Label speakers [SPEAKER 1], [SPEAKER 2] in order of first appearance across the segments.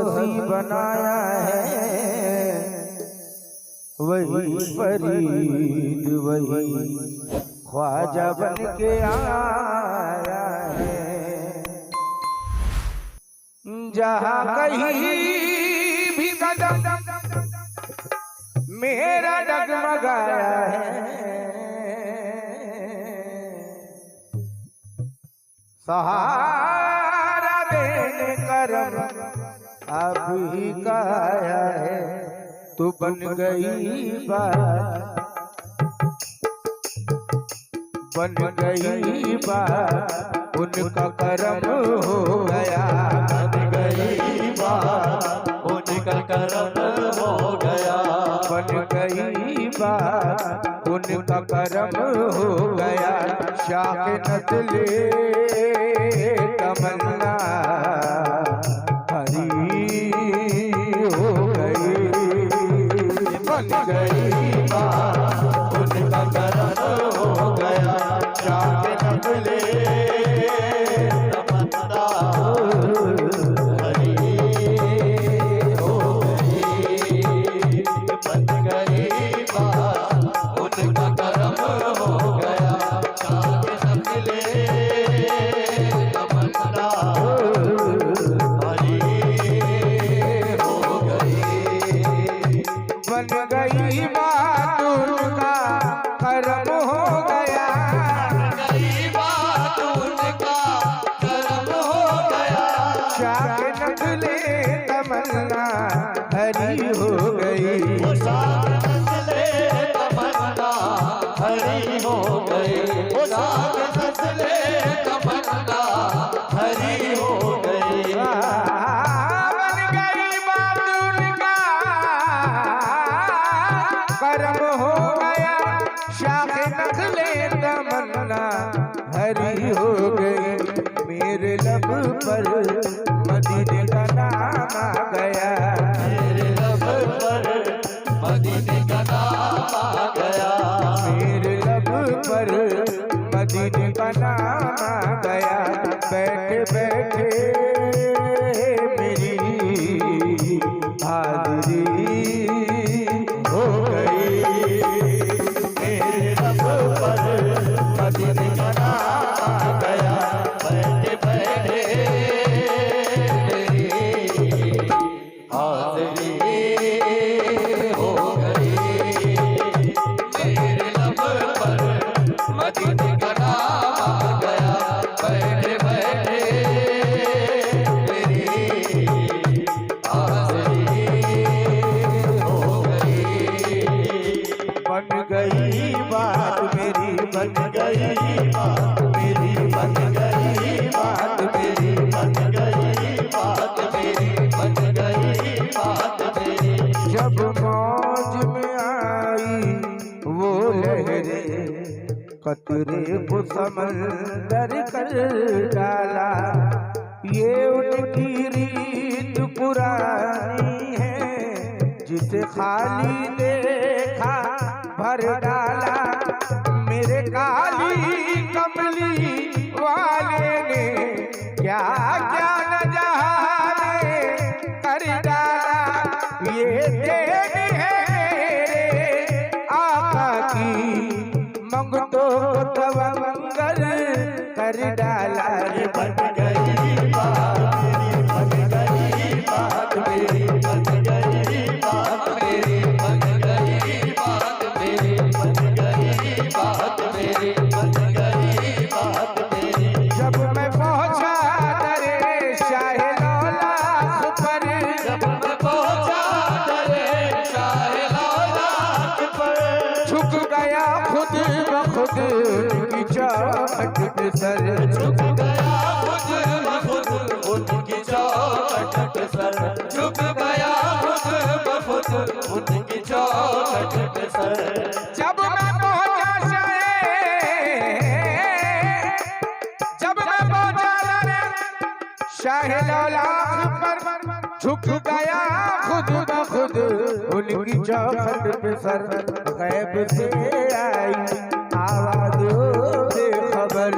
[SPEAKER 1] हंसी बनाया है, वही फरीद वही ख्वाजा बन के आया है। जहाँ कहीं भी कदम मेरा डगमगाया है, सहारा देने करम आप ही का आया है। तो बन गई बात, बन गई बात, उनका करम हो गया।
[SPEAKER 2] बन गई बात, उनका करम हो गया।
[SPEAKER 1] बन गई बात, उनका करम हो गया। शाह नस्ले तमन्ना हरी हो गई।
[SPEAKER 2] बन गई बात, उनका करम हो गया। शाह नस्ले तमन्ना हरी हो गई। बन गई बात, उनका करम हो गया। शाह नस्ले तमन्ना हरी हो गई।
[SPEAKER 1] बन गई बात, उनका करम हो गया।
[SPEAKER 2] बन गई बात, उनका करम हो गया।
[SPEAKER 1] शाह नस्ले तमन्ना हरी हो गई।
[SPEAKER 2] वो शाह नस्ले तमन्ना हरी हो गई। वो शाह नस्ले तमन्ना हरी हो गई।
[SPEAKER 1] बन गई बात, उनका करम हो गया। शाह नस्ले तमन्ना हरी हो गई। मेरे लब पर मदीने का नाम आ गया।
[SPEAKER 2] मेरे लब पर मदीने का नाम आ गया।
[SPEAKER 1] मेरे लब पर मदीने का नाम आ गया। बैठे बैठे मेरी हाज़री हो गई।
[SPEAKER 2] मेरे लब पर मदीने का नाम आ गया। बैठे बैठे मेरी हाज़री हो गई। मेरे लब पर मदीने का नाम आ गया। बैठे बैठे मेरी हाज़री हो गई।
[SPEAKER 1] बन गई बात मेरी, बन
[SPEAKER 2] गई बात मेरी, बन गई बात मेरी, बन गई बात मेरी, बन गई बात मेरी।
[SPEAKER 1] जब मौज में आई वो लहरें, कतरे को समंदर कर डाला। ये उनकी रीत पुरानी है, जिसे खाली देखा भर डाला। मेरे काली कमली वाले ने क्या क्या न जाने कर डाला। ये देन है मेरे आका की, मंगतो तवंगर कर डाला।
[SPEAKER 2] बन गई बात मेरी, बन गई बात मेरी, बन गई बात मेरी, बन गई बात मेरी, बन गई बात मेरी, बन गई बात मेरी।
[SPEAKER 1] जब मैं पहुंचा दरे शाह लौलाख पर,
[SPEAKER 2] जब मैं पहुंचा दरे शाह लौलाख पर,
[SPEAKER 1] झुक गया खुद ब खुद की चौखट पे सर।
[SPEAKER 2] झुक गया खुद ब खुद उनकी चौखट पे सर। झुक गया खुद ब खुद उनकी चौखट पे सर।
[SPEAKER 1] जब मैं पहुंचा जब मैं पहुंचा दरे शाह लौलाख पर, झुक गया खुद ब खुद उनकी चौखट पे सर। गैब से आई आवाज बेखबर,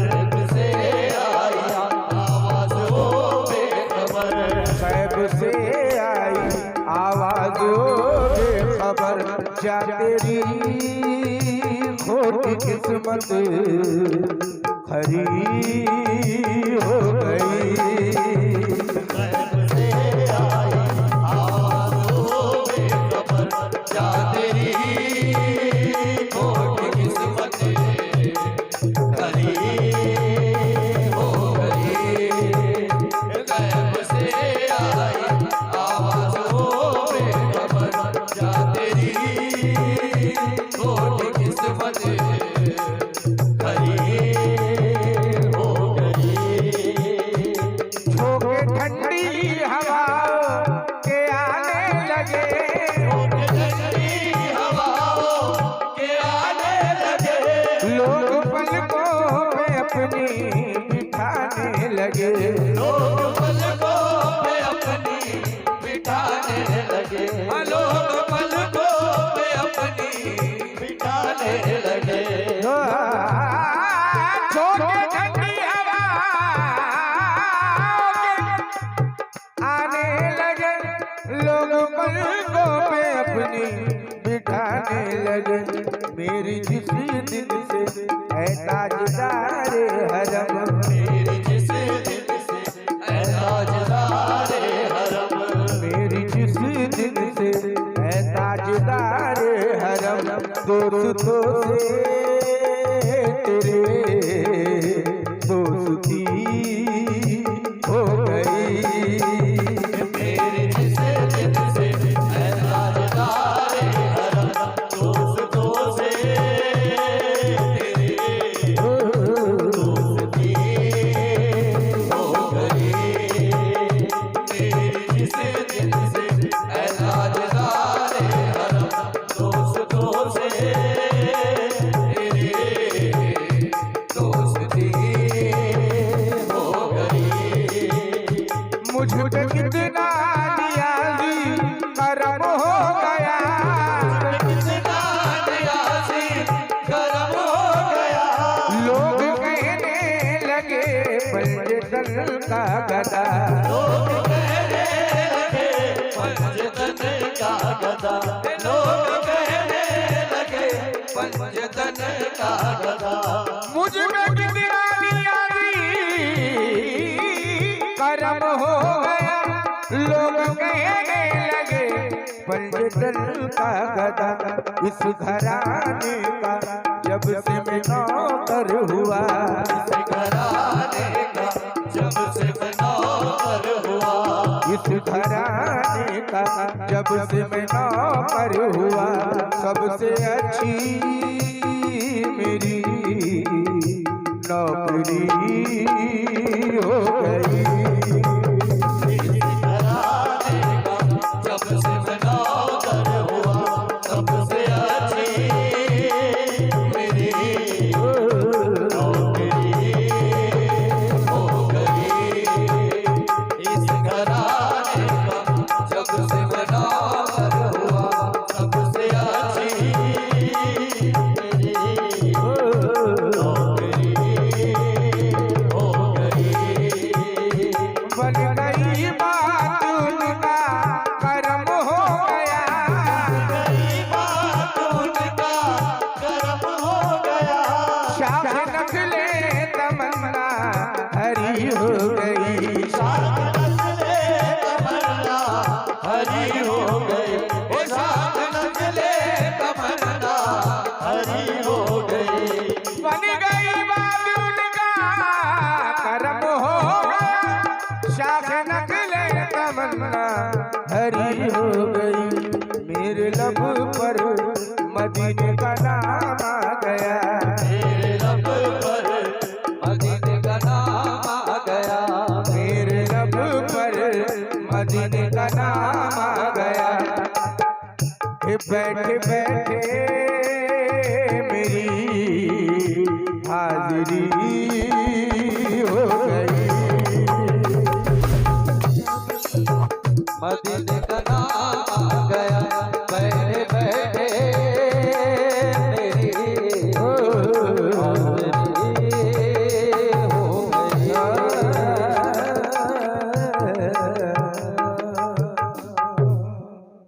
[SPEAKER 2] गैब से आई आवाज वो बेखबर।
[SPEAKER 1] गैब से आई आवाजों बेखबर, क्या तेरी खोटी किस्मत खरी हो गई। बिठाने लगे,
[SPEAKER 2] लोग पलकों पे अपनी बिठाने लगे, लोग पलकों पे अपनी बिठाने लगे।
[SPEAKER 1] छोटे ठंडी हवा आने लगे, लोग पलकों पे अपनी बिठाने लगे। मेरी जिस दिन से है ताजदारे हरम,
[SPEAKER 2] मेरी जिस दिन से है ताजदारे हरम,
[SPEAKER 1] मेरी जिस दिन से है ताजदारे हरम, दोस्तों से तेरे दोस्ती हो गई।
[SPEAKER 2] मेरी जिस दिन से है ताजदारे हरम, दोस्तों से
[SPEAKER 1] मुझ पे कितना नियाज़ी करम हो गया,
[SPEAKER 2] कितना नियाज़ी करम हो गया।
[SPEAKER 1] लोग कहने लगे पंजतन का गदा,
[SPEAKER 2] लोग कहने लगे पंजतन का गदा, लोग कहने लगे पंजतन का गदा।
[SPEAKER 1] मुझ पे कितना नियाज़ी करम हो गया, लोग कहने लगे पंजतन का गदा। इस घराने का जब से मैं नौकर हुआ,
[SPEAKER 2] इस घराने का जब से मैं नौकर हुआ,
[SPEAKER 1] इस घराने का जब से मैं नौकर हुआ, सबसे अच्छी मेरी नौकरी हो गई।
[SPEAKER 2] जब से मैं नौकर हुआ, सबसे अच्छी मेरी नौकरी हो गई। इस घराने का जब से मैं नौकर हुआ, सबसे अच्छी मेरी नौकरी हो गई।
[SPEAKER 1] बन गई बात उनका करम हो गया,
[SPEAKER 2] गई बात उनका करम हो गया।
[SPEAKER 1] शाख नखले तमन्ना हरी हो गई,
[SPEAKER 2] शाख नखले तमन्ना हरी हो गई, ओ शाख नखले तमन्ना हरी हो गई।
[SPEAKER 1] बन गई बात उनका करम हो गया, शाख नखले तमन्ना हरी हो गई। मेरे लब पर मदीने का नाम आ गया,
[SPEAKER 2] मेरे लब पर मदीने का नाम आ गया,
[SPEAKER 1] मेरे लब पर मदीने का नाम आ गया। बैठे बैठे मेरी हाजिरी हो गई,
[SPEAKER 2] मदीने का नाम आ गया। बैठे बैठे